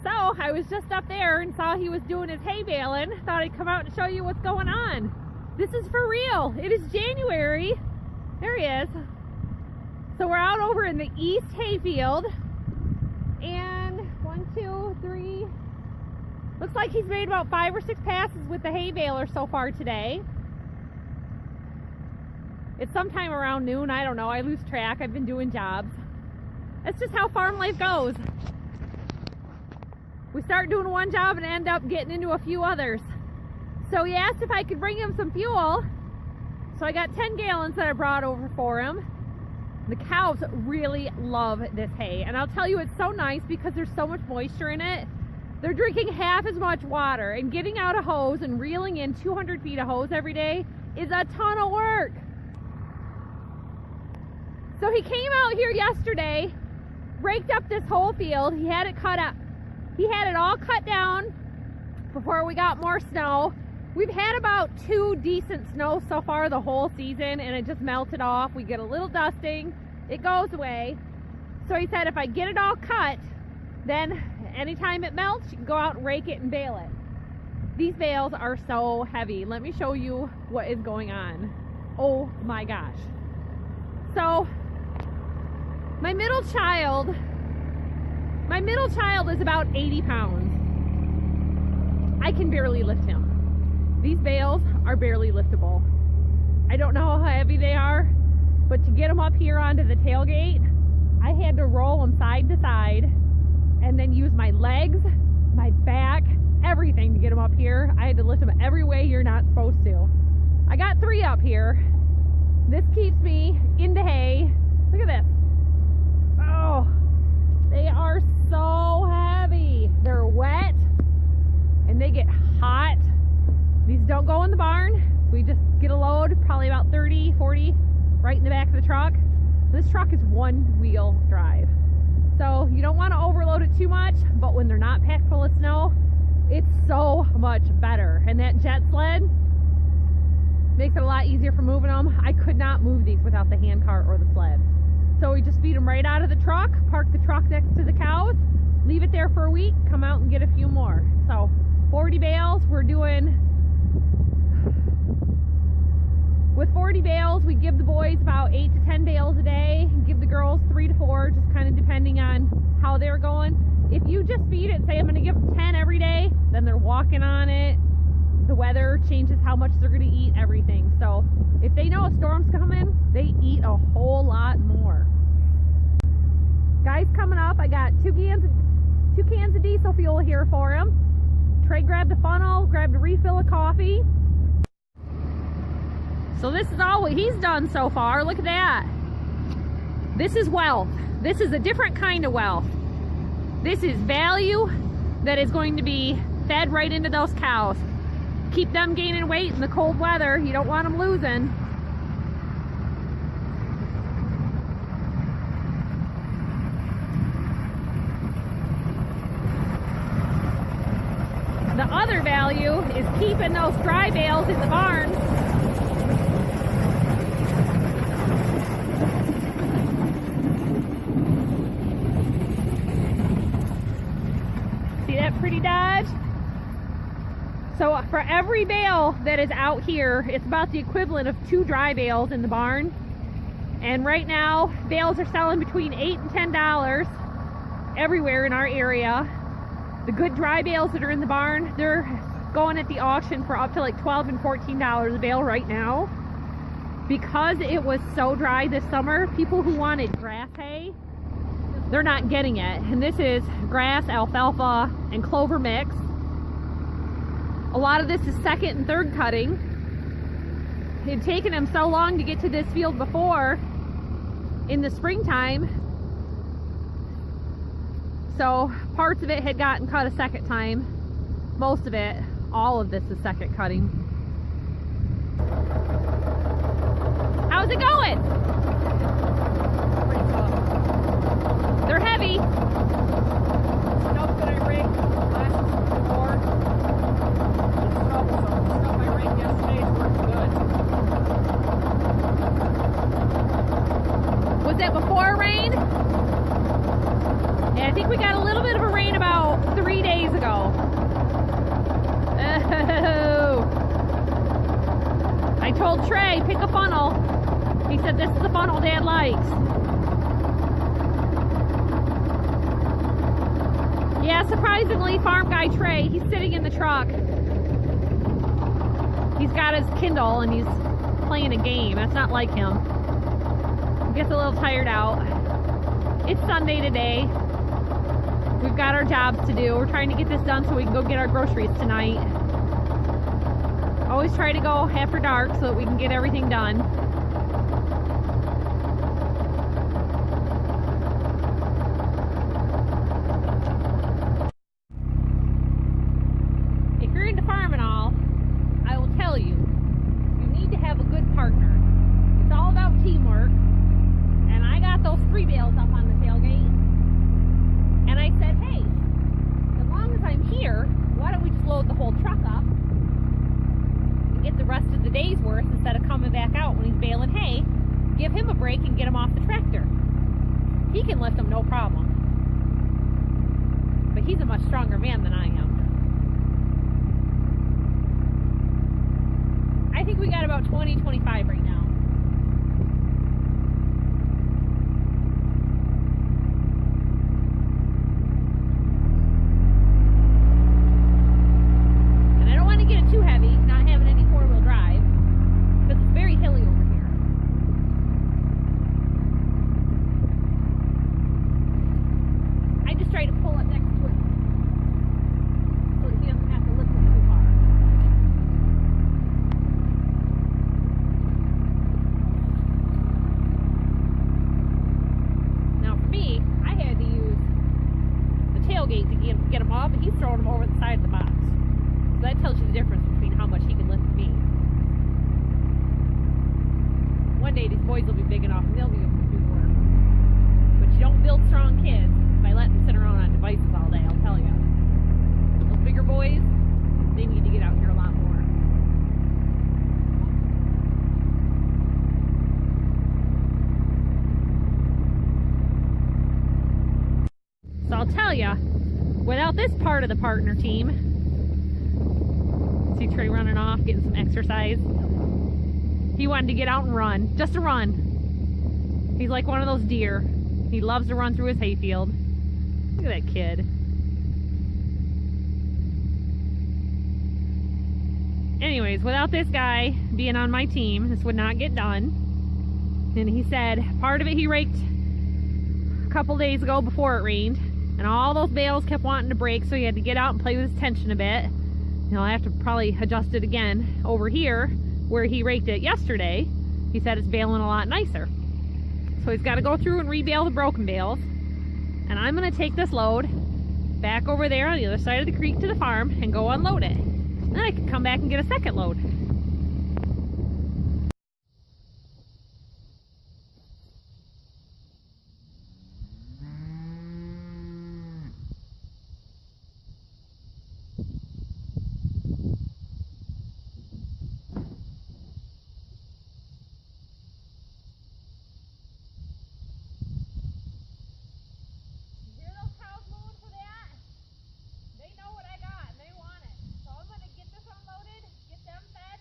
So I was just up there and saw he was doing his hay baling. Thought I'd come out and show you what's going on. This is for real. It is January. There he is. So we're out over in the east hayfield, and 1, 2, 3. Looks like he's made about 5 or 6 passes with the hay baler so far today. It's sometime around noon. I don't know. I lose track. I've been doing jobs. That's just how farm life goes. We start doing one job and end up getting into a few others. So he asked if I could bring him some fuel. So I got 10 gallons that I brought over for him. The cows really love this hay. And I'll tell you, it's so nice because there's so much moisture in it. They're drinking half as much water, and getting out a hose and reeling in 200 feet of hose every day is a ton of work. So he came out here yesterday, raked up this whole field. He had it cut up. He had it all cut down before we got more snow. We've had about 2 decent snows so far the whole season, and it just melted off. We get a little dusting, it goes away. So he said if I get it all cut, then anytime it melts, you can go out and rake it and bale it. These bales are so heavy. Let me show you what is going on. Oh my gosh. So my middle child is about 80 pounds. I can barely lift him. These bales are barely liftable. I don't know how heavy they are, but to get them up here onto the tailgate, I had to roll them side to side and then use my legs, my back, everything to get them up here. I had to lift them every way you're not supposed to. I got 3 up here. This keeps me in the hay. Look at this. Oh, they are so heavy. They're wet and they get hot. These don't go in the barn. We just get a load, probably about 30, 40, right in the back of the truck. This truck is 1-wheel drive. So you don't want to overload it too much, but when they're not packed full of snow, it's so much better. And that jet sled makes it a lot easier for moving them. I could not move these without the hand cart or the sled. So we just feed them right out of the truck, park the truck next to the cows, leave it there for a week, come out and get a few more. So 40 bales, we're doing. With 40 bales, we give the boys about 8 to 10 bales a day, give the girls 3 to 4, just kind of depending on how they're going. If you just feed it, say I'm going to give them 10 every day, then they're walking on it. The weather changes how much they're going to eat, everything. So if they know a storm's coming, they eat a whole lot more. Guys, coming up, I got 2 cans of diesel fuel here for him. Trey grabbed a funnel, grabbed a refill of coffee. So this is all what he's done so far. Look at that. This is wealth. This is a different kind of wealth. This is value that is going to be fed right into those cows. Keep them gaining weight in the cold weather. You don't want them losing. The other value is keeping those dry bales in the barn. See that pretty Dodge? So for every bale that is out here, it's about the equivalent of 2 dry bales in the barn. And right now, bales are selling between $8 and $10 everywhere in our area. The good dry bales that are in the barn, they're going at the auction for up to like $12 and $14 a bale right now. Because it was so dry this summer, people who wanted grass hay, they're not getting it. And this is grass, alfalfa, and clover mix. A lot of this is 2nd and 3rd cutting. It had taken them so long to get to this field before in the springtime. So parts of it had gotten cut a 2nd time. Most of it, all of this is 2nd cutting. How's it going? Pretty tough. They're heavy. Stuff that I raked last before. Stuff I raked yesterday is working good. Was that before rain? Yeah, I think we got a little bit of a rain about 3 Whoa! I told Trey, pick a funnel. He said, this is the funnel Dad likes. Yeah, surprisingly, farm guy Trey, he's sitting in the truck. He's got his Kindle and he's playing a game. That's not like him. He gets a little tired out. It's Sunday today. We've got our jobs to do. We're trying to get this done so we can go get our groceries tonight. Always try to go after dark so that we can get everything done. If you're into farming all, I will tell you, you need to have a good partner. It's all about teamwork. And I got those 3 bales up on the tailgate. And I said, hey, as long as I'm here, why don't we just load the whole truck up and get the rest of the day's worth instead of coming back out when he's baling hay, give him a break and get him off the tractor. He can lift them no problem. But he's a much stronger man than I am. I think we got about 20, 25 right now. Too heavy, not having any 4-wheel drive, because it's very hilly over here. I just try to pull it next to it so that he doesn't have to lift it too far. Now for me, I had to use the tailgate to get him off, and he's throwing them over the side of the box. So that tells you the difference between how much he can lift me. One day these boys will be big enough and they'll be able to do the work. But you don't build strong kids by letting them sit around on devices all day, I'll tell you. Those bigger boys, they need to get out here a lot more. So I'll tell you, without this part of the partner team, see Trey running off, getting some exercise. He wanted to get out and run, just to run. He's like one of those deer. He loves to run through his hayfield. Look at that kid. Anyways, without this guy being on my team, this would not get done. And he said part of it he raked a couple days ago before it rained, and all those bales kept wanting to break, so he had to get out and play with his tension a bit. I'll have to probably adjust it again over here where he raked it yesterday. He said it's baling a lot nicer. So he's got to go through and rebale the broken bales. And I'm going to take this load back over there on the other side of the creek to the farm and go unload it. Then I can come back and get a second load. They know what I got and they want it. So I'm going to get this unloaded, get them fed,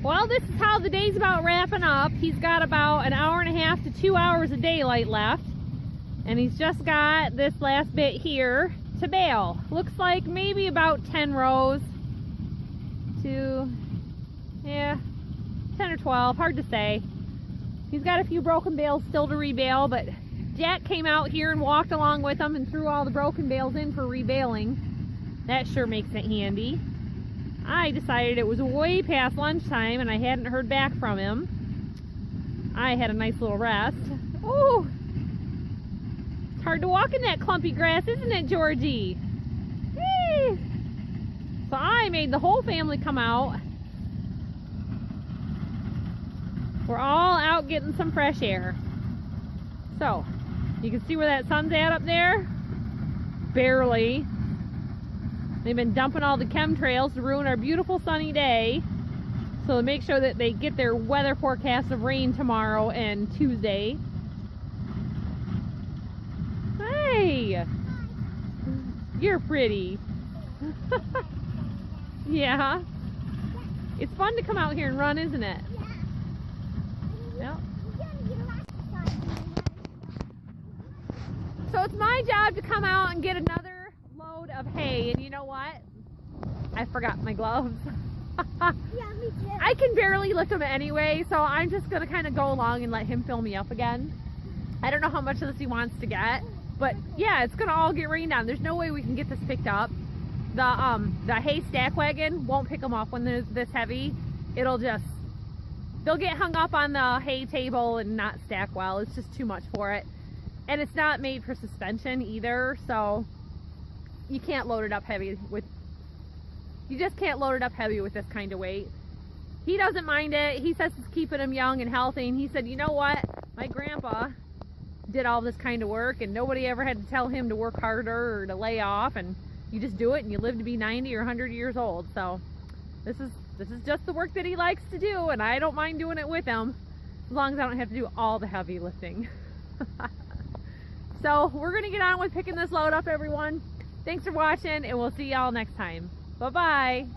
Well, this is how the day's about wrapping up. He's got about an hour and a half to 2 hours of daylight left. And he's just got this last bit here to bale. Looks like maybe about 10 rows to, yeah, 10 or 12, hard to say. He's got a few broken bales still to rebale, but Jack came out here and walked along with him and threw all the broken bales in for rebaling. That sure makes it handy. I decided it was way past lunchtime and I hadn't heard back from him. I had a nice little rest. Oh, it's hard to walk in that clumpy grass, isn't it, Georgie? Hey. So I made the whole family come out. We're all out getting some fresh air. So, you can see where that sun's at up there? Barely. They've been dumping all the chemtrails to ruin our beautiful sunny day. So to make sure that they get their weather forecast of rain tomorrow and Tuesday. Hey! You're pretty. Yeah. It's fun to come out here and run, isn't it? Yep. So it's my job to come out and get another load of hay, and you know what? I forgot my gloves. Yeah, me too. I can barely lift them anyway, so I'm just gonna kind of go along and let him fill me up again. I don't know how much of this he wants to get, but yeah, it's gonna all get rained on. There's no way we can get this picked up. The hay stack wagon won't pick them up when they're this heavy. They'll get hung up on the hay table and not stack well. It's just too much for it. And it's not made for suspension either, so you can't load it up heavy with, you just can't load it up heavy with this kind of weight. He doesn't mind it. He says it's keeping him young and healthy, and he said, you know what? My grandpa did all this kind of work and nobody ever had to tell him to work harder or to lay off, and you just do it and you live to be 90 or 100 years old. So this is just the work that he likes to do, and I don't mind doing it with him as long as I don't have to do all the heavy lifting. So we're gonna get on with picking this load up, everyone. Thanks for watching, and we'll see y'all next time. Bye-bye.